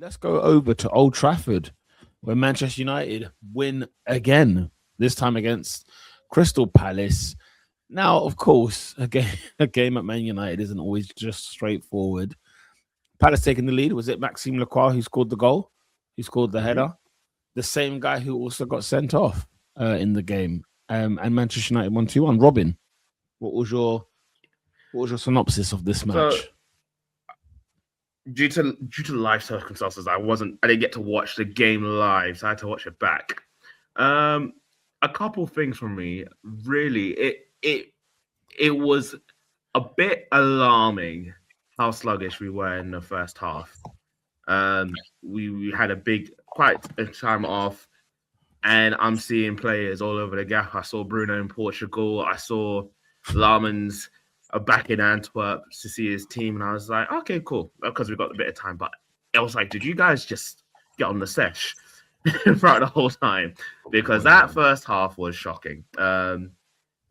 Let's go over to Old Trafford, where Manchester United win again, this time against Crystal Palace. Now, of course, a game at Man United isn't always just straightforward. Palace taking the lead. Was it Maxime Lacroix who scored the goal? Who scored the header? The same guy who also got sent off in the game. And Manchester United won 2-1. Robin, what was your synopsis of this match? So, due to life circumstances, I didn't get to watch the game live, so I had to watch it back. A couple things from me. Really, it was a bit alarming how sluggish we were in the first half. We had quite a time off, and I'm seeing players all over the gap. I saw Bruno in Portugal. I saw Lahrmann's back in Antwerp to see his team, and I was like, okay, cool, because we got a bit of time. But it was like, did you guys just get on the sesh throughout the whole time? Because that first half was shocking.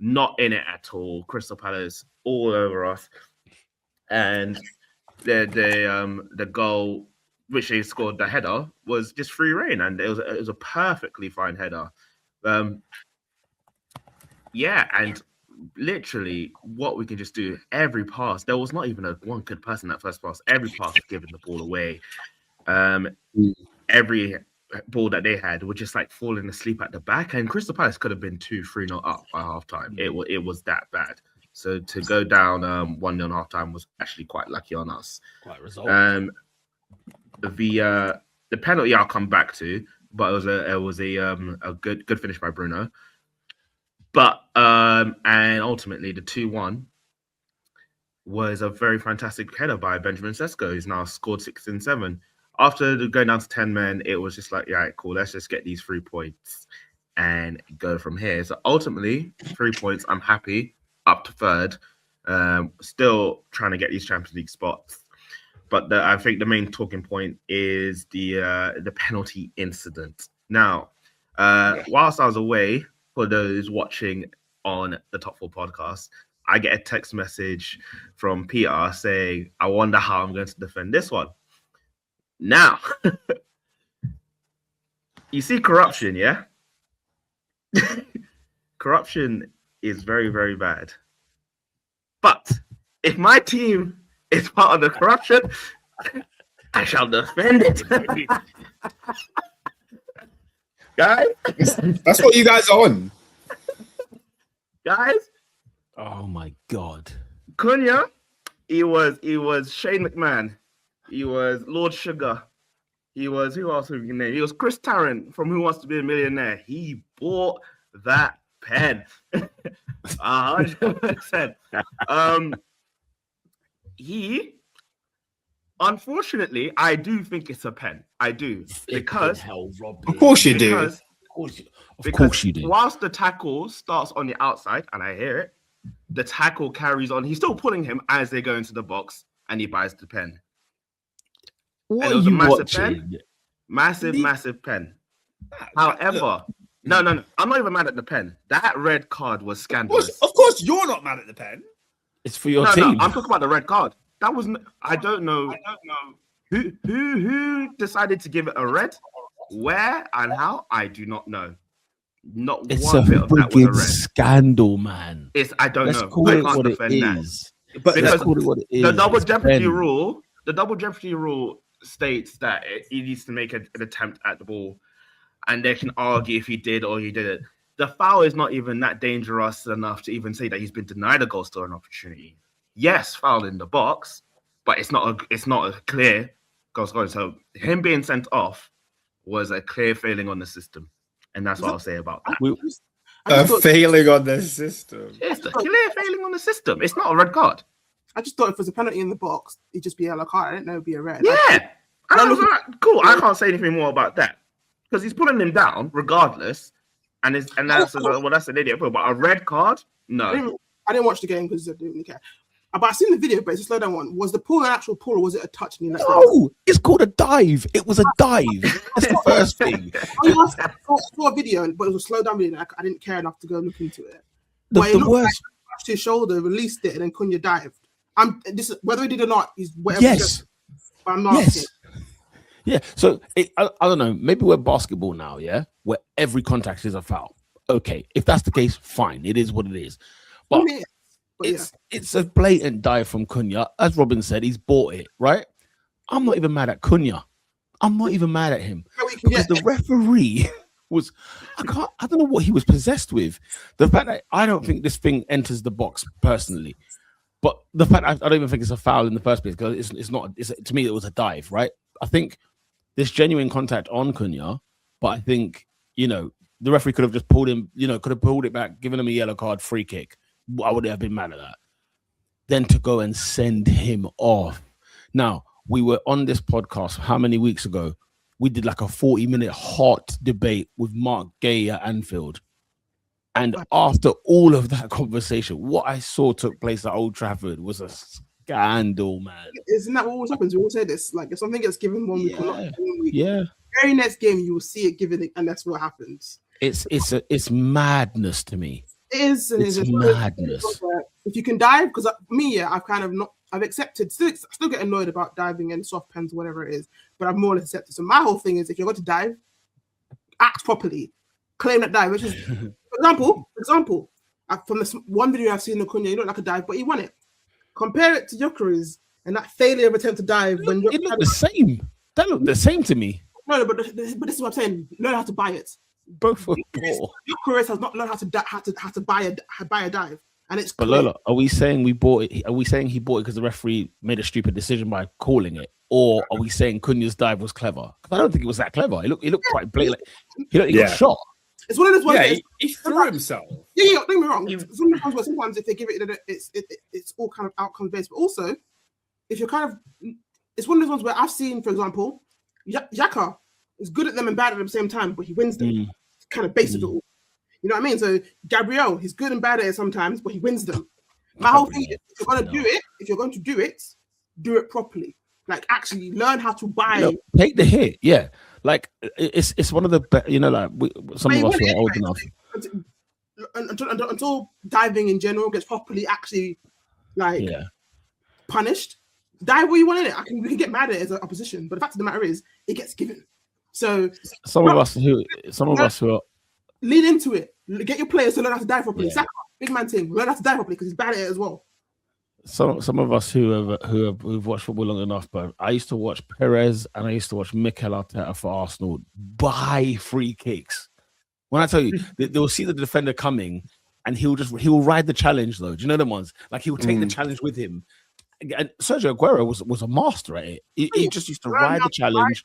Not in it at all. Crystal Palace all over us, and the goal which they scored, the header, was just free reign, and it was a perfectly fine header. And literally what we can just do every pass. There was not even one good pass in that first pass. Every pass was giving the ball away. Every ball that they had were just like falling asleep at the back, and Crystal Palace could have been 2-3-0 up by halftime. It was that bad. So to go down 1-0 halftime was actually quite lucky on us. Quite result. The penalty I'll come back to, but it was a good finish by Bruno. But and ultimately the 2-1 was a very fantastic header by Benjamin Sesko, who's now scored 6 and 7. After going down to 10 men, it was just like, yeah, cool, let's just get these 3 points and go from here. So ultimately, 3 points, I'm happy, up to third. Still trying to get these Champions League spots. But I think the main talking point is the penalty incident. Now, whilst I was away, for those watching on the Top 4 podcast, I get a text message from Peter saying, I wonder how I'm going to defend this one. Now, you see corruption, yeah? Corruption is very, very bad. But if my team is part of the corruption, I shall defend it. Guys? That's what you guys are on. Guys? Oh my God. Cunha, he was Shane McMahon. He was Lord Sugar. He was, who else we can name? He was Chris Tarrant from Who Wants to Be a Millionaire. He bought that pen. 100%. Unfortunately, I do think it's a pen. I do. Because of course you do. Of course you do. Whilst the tackle starts on the outside, and I hear it, the tackle carries on. He's still pulling him as they go into the box, and he buys the pen. What are you watching? Massive pen. However, no, I'm not even mad at the pen. That red card was scandalous. Of course, you're not mad at the pen. It's for your team. No, I'm talking about the red card. That was. I don't know who decided to give it a red, where and how. I do not know. Not it's one bit of that was a red scandal, man. I don't Let's know. Call it what it is. But let's call it what it is. The double jeopardy rule. The double jeopardy rule states that he needs to make an attempt at the ball, and they can argue if he did or he didn't. The foul is not even that dangerous enough to even say that he's been denied a goal scoring opportunity. Yes, foul in the box, but it's not a clear goal scoring. So him being sent off was a clear failing on the system, and that's what I'll say about that. Failing on the system. It's a clear failing on the system. It's not a red card. I just thought if there's a penalty in the box, it'd just be a yellow card. I didn't know it'd be a red. Yeah. I was like, cool. I can't say anything more about that because he's pulling him down regardless, and that's an idiot. But a red card, no. I didn't watch the game because I didn't really care. But I seen the video, but it's a slow down one. Was the pull an actual pull or was it a touch? No, it's called a dive. It was a dive. That's the first thing. I saw a video, but it was a slow down video. I didn't care enough to go look into it. The worst. Like touched his shoulder, released it, and then Cunha dived. Whether he did or not, he's whatever. Yes. But I'm not. Yeah. So I don't know. Maybe we're basketball now, yeah, where every contact is a foul. Okay, if that's the case, fine. It is what it is. But it's a blatant dive from Cunha. As Robin said, he's bought it, right? I'm not even mad at Cunha. I'm not even mad at him because the referee was, I don't know what he was possessed with. The fact that I don't think this thing enters the box personally, but the fact I don't even think it's a foul in the first place because it's not. To me, it was a dive, right? I think there's genuine contact on Cunha, but I think the referee could have just pulled him. Could have pulled it back, given him a yellow card, free kick. I wouldn't have been mad at that. Then to go and send him off. Now, we were on this podcast how many weeks ago? We did like a 40-minute hot debate with Mark Gay at Anfield. And after all of that conversation, what I saw took place at Old Trafford was a scandal, man. Isn't that what always happens? We all say this. Like, if something gets given one week or not one week, very next game, you will see it given, and that's what happens. It's madness to me. It is. And it's madness. If you can dive, because me, I've accepted, still get annoyed about diving and soft pens, whatever it is, but I've more or less accepted. So my whole thing is, if you're going to dive, act properly, claim that dive. Which is, for example, from this one video I've seen of Cunha, you look like a dive, but he won it. Compare it to Gyökeres and that failure of attempt to dive. It looked the same. That looked the same to me. No, but this is what I'm saying. Learn how to buy it. Both for poor. Gyökeres has not learned how to buy a dive. And it's but Lola, are we saying we bought it? Are we saying he bought it because the referee made a stupid decision by calling it, or are we saying Cunha's dive was clever? Because I don't think it was that clever. He looked quite blatant. He got shot. It's one of those ones. Yeah, he threw himself. Yeah, don't get me wrong. Sometimes if they give it, it's all kind of outcome based. But also, if you're it's one of those ones where I've seen, for example, Xhaka is good at them and bad at them at the same time, but he wins them. It's kind of basic. You know what I mean? So Gabriel, he's good and bad at it sometimes, but he wins them. My whole thing is, if you're going to do it, do it properly. Like, actually learn how to buy. Take the hit, yeah. Like, it's one of the best. Some of us who are old enough. Until diving in general gets properly actually punished. Dive where you want in it. We can get mad at it as an opposition, but the fact of the matter is, it gets given. So some of us who are. Lean into it. Get your players to learn how to dive properly. Saka, big man thing. Learn how to dive properly because he's bad at it as well. Some of us who've watched football long enough, but I used to watch Perez and I used to watch Mikel Arteta for Arsenal buy free kicks. When I tell you, they'll see the defender coming and he'll ride the challenge though. Do you know them ones? Like he'll take the challenge with him. And Sergio Aguero was a master at it. He just used to ride the challenge,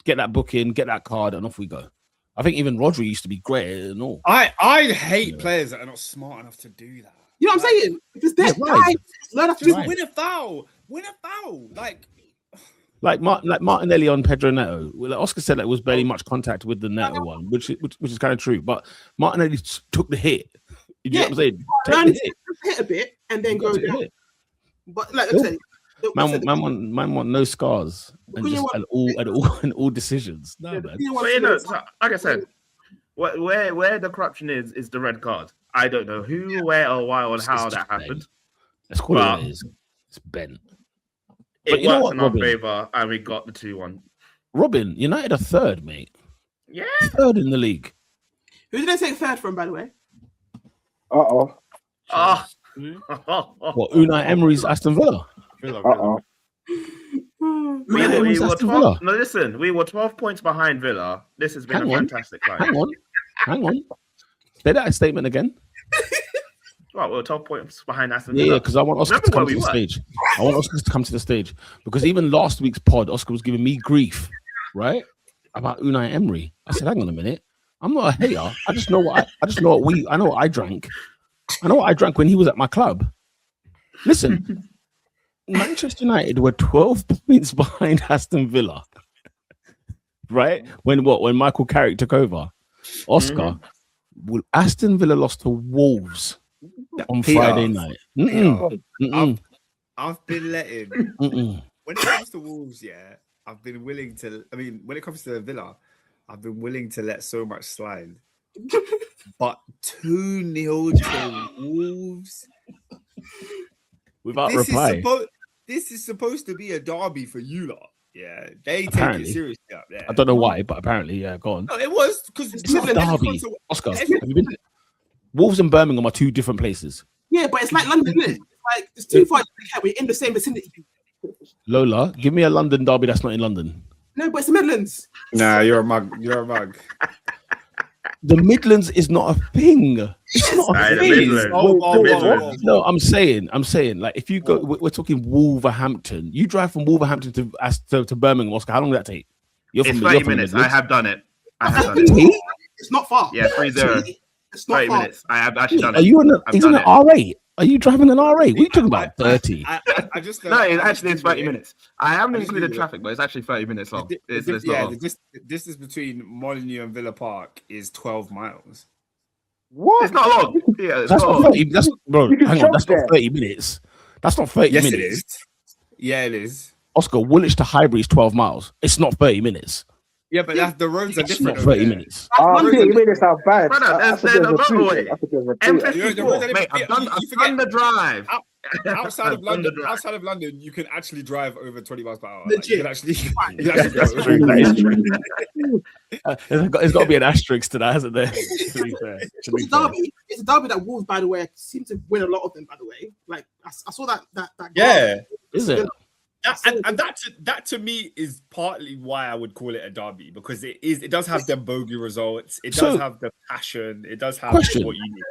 get that book in, get that card, and off we go. I think even Rodri used to be great and all. I hate players that are not smart enough to do that. You know what I'm saying? If it's there, learn how to win a foul. Win a foul. Like Martinelli on Pedro Neto. Like Oscar said that it was barely much contact with the Neto one, which is kind of true. But Martinelli took the hit. You know what I'm saying? Take the hit a bit and then go down. But like I said, man want no scars and just at all decisions. No, man. But like I said, where the corruption is the red card. I don't know who, where, or why, or how that happened. Let's call it what it is. It's bent. It worked in our favor, and we got the 2-1. Robin, United are third, mate. Yeah, third in the league. Who did they take third from, by the way? What, Unai Emery's Aston Villa? We were 12 points behind Villa. This has been a fantastic fight. Hang on. Say that statement again. Well, we're 12 points behind Aston Villa. Yeah, because I want Oscar to come to the stage. I want Oscar to come to the stage because even last week's pod, Oscar was giving me grief, right, about Unai Emery. I said, "Hang on a minute, I'm not a hater. I know what I drank. I know what I drank when he was at my club. Listen, Manchester United were 12 points behind Aston Villa, right? When Michael Carrick took over, Oscar." Aston Villa lost to Wolves on Friday night. I've been letting when it comes to Wolves, I've been willing to. I mean, when it comes to Villa, I've been willing to let so much slide. But 2-0 to Wolves without reply. This is supposed to be a derby for you lot. Yeah, they take Apparently. it seriously up there. I don't know why, but apparently, yeah, go on. No, it was because It's not a derby. Oscar, have you been? Wolves and Birmingham are two different places. Yeah, but it's like London, isn't it? It's like it's too far. We're in the same vicinity. Lola, give me a London derby that's not in London. No, but it's the Midlands. Nah, you're a mug. You're a mug. The Midlands is not a thing. It's not a The thing. Midlands. No, I'm saying, like, if you go, we're talking Wolverhampton. You drive from Wolverhampton to Birmingham, Oscar. How long does that take? It's 30 minutes. I have done it. It's not far. Yeah, 3-0. It's not 30 far. minutes. I have actually done it. Are you on an R8? Are you driving an R8? What are you talking about? 30. I just No, it's 30 minutes. I haven't included traffic, but it's actually 30 minutes long. The distance between Molineux and Villa Park is 12 miles. What? It's not long. Yeah, That's not 30. That's, bro, You can hang on. That's shop not 30 minutes. That's not 30 Yes, minutes. it is. Yeah, it is. Oscar, Woolwich to Highbury is 12 miles. It's not 30 minutes. Yeah, but that's, the roads are It's different. not 30 minutes. Oh, 30 minutes sound bad. Brother, That's a there's bit of a a treat. motorway. That's a bit of a treat. M54. Mate, I've done the drive. Outside of I've done the London, drive. you can actually drive over 20 miles per hour. Legit. You can actually That's go. true. That is true. There's got to be an asterisk to that, hasn't there? To be fair. It's a derby. It's a derby that Wolves, by the way, seem to win a lot of them. By the way, like I saw that. Yeah. Is it? And that to me is partly why I would call it a derby, because it does have them bogey results, it does have the passion, it does have what you need.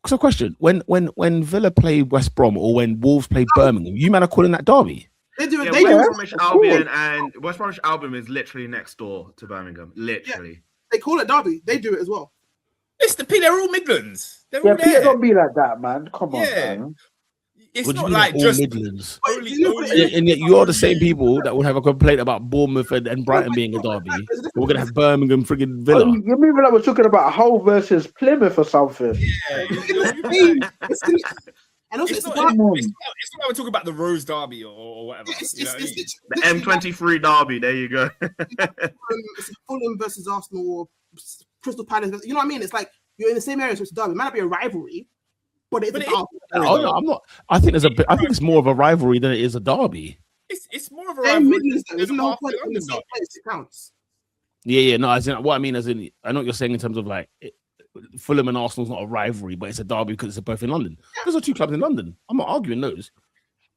So, question: when Villa play West Brom or when Wolves play Birmingham, you man are calling that derby? They do it. Yeah, They West do. Bromwich Albion and West Bromwich Albion is literally next door to Birmingham. Literally. They call it derby. They do it as well. They're all Midlands. They're Yeah, all Peter, there. don't be like that, man. Come on, Yeah. man. It's What do not you mean, like all just Midlands? only. And yet you are the same people that would have a complaint about Bournemouth and Brighton being a derby. We're gonna have Birmingham friggin' Villa. Oh, you mean like we're talking about Hull versus Plymouth or something? And also, It's it's not about like we're talking about the Rose Derby or whatever. it's You know what I mean? The M23 derby. There you go. it's Fulham versus Arsenal or Crystal Palace. You know what I mean? It's like you're in the same area, so it's a derby. It might not be a rivalry, but it's a derby. Oh no, I'm not. I think I think it's more of a rivalry than it is a derby. It's more of a They're rivalry. Midlands, though. Isn't the whole point in the London same derby. place? It counts. Yeah. No, as in what I mean, as in I know what you're saying in terms of like Fulham and Arsenal's not a rivalry, but it's a derby because it's both in London. Those are two clubs in London. I'm not arguing those.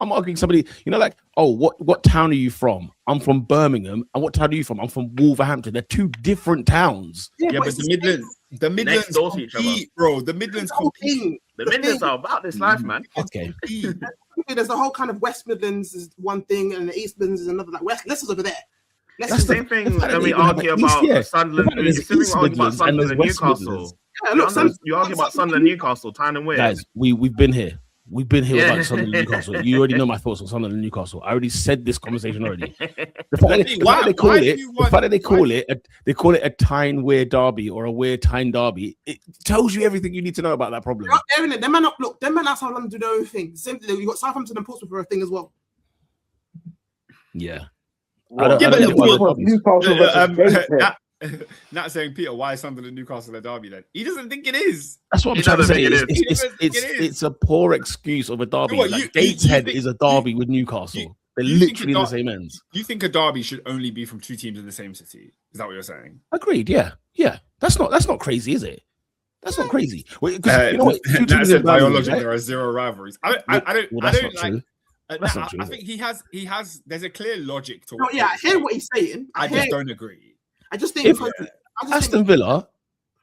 I'm arguing somebody, like, oh, what town are you from? I'm from Birmingham. And what town are you from? I'm from Wolverhampton. They're two different towns. Yeah, but the Midlands door to each other. compete, bro. The Midlands compete. The Midlands are about this life, man. Okay. There's the whole kind of West Midlands is one thing, and the East Midlands is another. Like Leicester's over there. That's the same thing when we argue about Sunderland. It's the same thing we argue about Sunderland and Newcastle. Yeah, look, You argue about Sunderland, Newcastle, Tyne and Weir. Guys, we've been here. We've been here about Sunderland and Newcastle. You already know my thoughts on Sunderland and Newcastle. I already said this conversation already. The fact that they call it a Tyne Weir derby or a Weir Tyne derby, it tells you everything you need to know about that problem. Them man outside London do their own thing. Same thing. You got Southampton and Portsmouth for a thing as well. Yeah. Newcastle versus Gateshead. Not saying Peter, why is Sunderland Newcastle a derby then? He doesn't think it is. That's what I'm He trying to doesn't say. think it It's a poor excuse of a derby. What, Like you Gateshead think- is a derby with Newcastle. They're you think literally a in the der- same ends. You think a derby should only be from two teams in the same city? Is that what you're saying? Agreed. Yeah. That's not crazy, is it? That's not crazy. Wait, 'cause you know what? Two That teams said, in by your Birmingham, logic, right? there are zero rivalries. I Well, don't that's not like. true. That's not I true, is think he has. There's a clear logic to. No, what yeah, I he's hear saying. what he's saying. I just don't agree. I just think.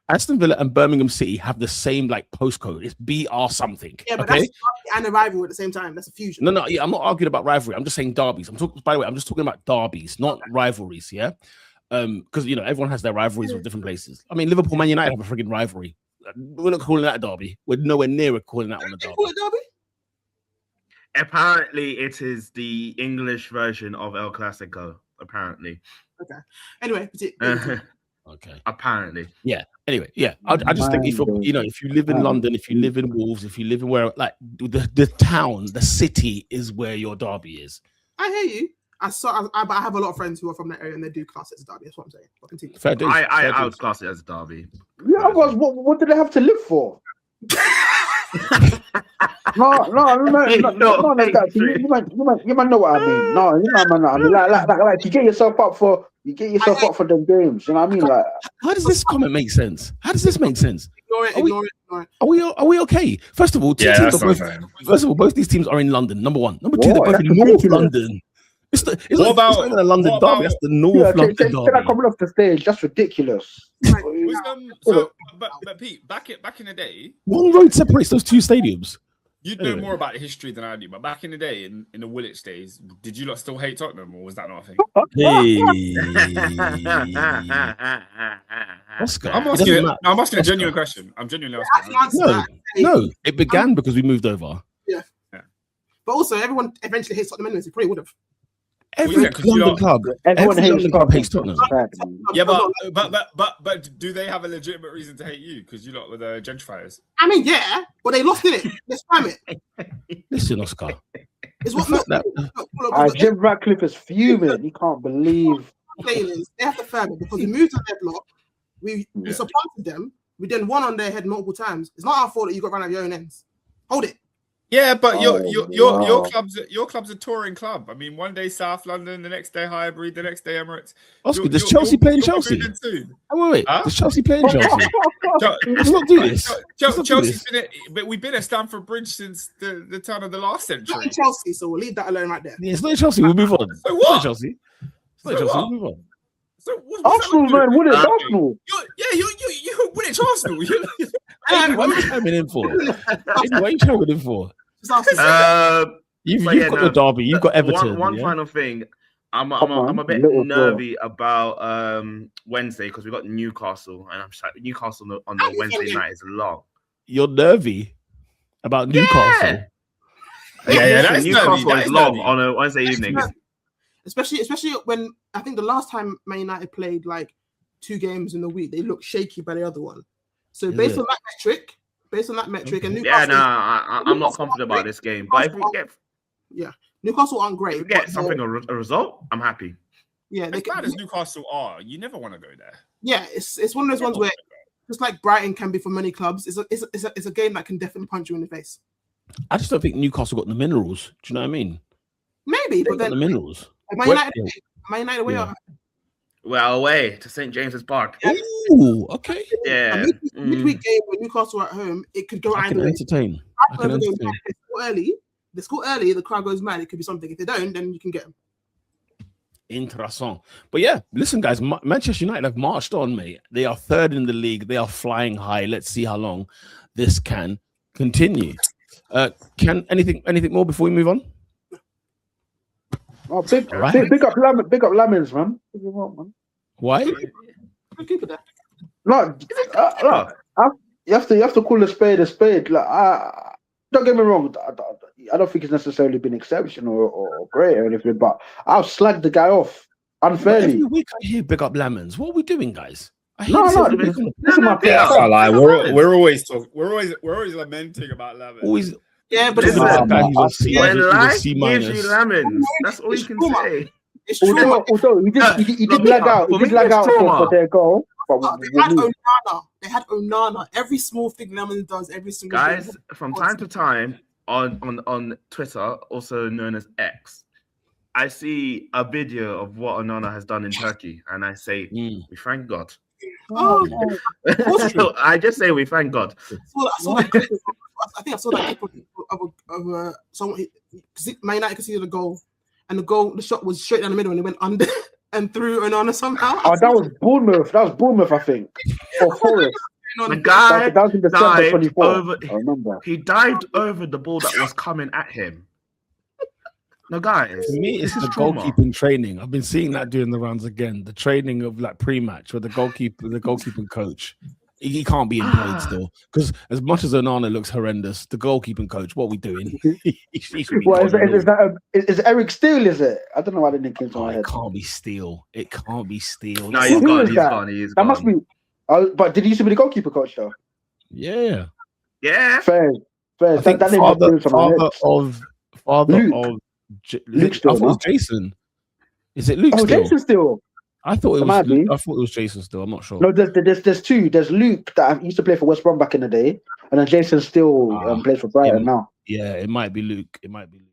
Aston Villa and Birmingham City have the same like postcode. It's BR something. Yeah, but okay. that's and a rival at the same time. That's a fusion. No. Yeah, I'm not arguing about rivalry. I'm just saying derbies. By the way, I'm just talking about derbies, not rivalries. Yeah. Because everyone has their rivalries with different places. I mean, Liverpool, Man United have a freaking rivalry. We're not calling that a derby. We're nowhere near calling that one a derby. Call it derby? Apparently, it is the English version of El Clasico. Apparently. Okay. Anyway, Okay. Apparently. Yeah. Anyway, yeah. I just think if you live in London, if you live in Wolves, if you live in where like the town, the city is where your derby is. I hear you. But I have a lot of friends who are from that area and they do class it as derby. That's what I'm saying. But continue. Fair dues. I would class it as a derby. Yeah, what do they have to live for? No, like that. You might know what I mean. No, you know what I mean. Like you get yourself up for them games. You know what I mean? Like, how does this comment make sense? How does this make sense? Ignore it. Are we okay? First of all, both these teams are in London. Number one. Number two, they're both in North London. It's not even a London derby. That's the North London derby. Coming off the stage, that's ridiculous. But Pete, back in the day, one road separates those two stadiums. You'd know more about the history than I do, but back in the day, in the Woolwich days, did you lot still hate Tottenham, or was that not a thing? Hey. Oscar, I'm asking a genuine question. I'm genuinely asking. No, it began because we moved over. Yeah. But also, everyone eventually hates Tottenham anyways. They probably would have. Every London club hates Tottenham. Yeah, but do they have a legitimate reason to hate you? Because you lot were the gentrifiers. I mean, yeah, but they lost it. Let's spam it. Listen, Oscar. It's what Jim Ratcliffe is fuming. He can't believe. They have to firm it because we moved to their block. We supplanted them. We then won on their head multiple times. It's not our fault that you got run out of your own ends. Hold it. Yeah, but your club's a touring club. I mean, one day South London, the next day Highbury, the next day Emirates. Oscar, does Chelsea play in Chelsea? Wait. Does Chelsea play in Chelsea? Let's not do this. Chelsea's but we've been at Stamford Bridge since the turn of the last century. It's not in Chelsea, so we'll leave that alone right there. Yeah, it's not in Chelsea. We'll move on. So what? It's not in Chelsea. It's not in Chelsea. We'll move on. So Arsenal, man, what is Arsenal? You Woolwich Arsenal. What are you chiming in for? What are you chiming in for? You've got the derby. You've got Everton. One final thing. I'm a bit nervy about Wednesday because we got Newcastle, and I'm just like, Newcastle on the Wednesday night is long. You're nervy about Newcastle. Yeah, that's Newcastle is long on a Wednesday evening. Especially when I think the last time Man United played like 2 games in the week, they looked shaky by the other one. So based on that metric, and Newcastle, I'm not confident about this game. But if we get, Newcastle aren't great. If we get something a result, I'm happy. Yeah, as bad as Newcastle are, you never want to go there. Yeah, it's one of those ones where just like Brighton can be for many clubs, it's a game that can definitely punch you in the face. I just don't think Newcastle got the minerals. Do you know what I mean? Maybe, but then the minerals. Man United away. Yeah. Well, away to St James's Park. Ooh, okay. Yeah. Midweek game when Newcastle are at home, it could go either way. I can entertain. They score early, the crowd goes mad. It could be something. If they don't, then you can get them. Interesting. But yeah, listen, guys, Manchester United have marched on, mate. They are 3rd in the league. They are flying high. Let's see how long this can continue. Can anything more before we move on? Oh, big up Lamins, man. Why? No, you have to call a spade a spade. Like, don't get me wrong. I don't think it's necessarily been exceptional or great or anything, but I've slagged the guy off unfairly. Every week I hear big up Lemons. What are we doing, guys? This is my player. We're always talking. We're always lamenting about Lemons. Always. Yeah, but when life gives you lemons, that's all you can say. It's true. Although he did lag out. He did lag out for their goal. They had Onana. Every small thing Lemon does, every single guys, thing. from time to time on Twitter, also known as X, I see a video of what Onana has done in Turkey, and I say, we thank God. I just say we thank God. I think I saw that of someone. Man United conceded a goal, and the shot was straight down the middle, and it went under and through Onana somehow. Oh, that was Bournemouth. I think. Or Forest. The guy that was in December 24. I remember. He dived over the ball that was coming at him. No, guys. For me, it's the goalkeeping training. I've been seeing that doing the rounds again. The training of like pre-match with the goalkeeping coach. He can't be employed still because as much as Onana looks horrendous, the goalkeeping coach, what are we doing? Is Eric Steele? Is it? I don't know why the name came to my head. It can't be Steele. It can't be Steele. No, he's gone. That must be. But did he used to be the goalkeeper coach though? Yeah. Fair. I think that father of Luke Steele. I thought it was Jason. Is it Luke Steele? Jason Steele. I thought it It was. might be. I thought it was Jason still. I'm not sure. No, there's two. There's Luke that used to play for West Brom back in the day, and then Jason still plays for Brighton now. Yeah, it might be Luke. It might be Luke.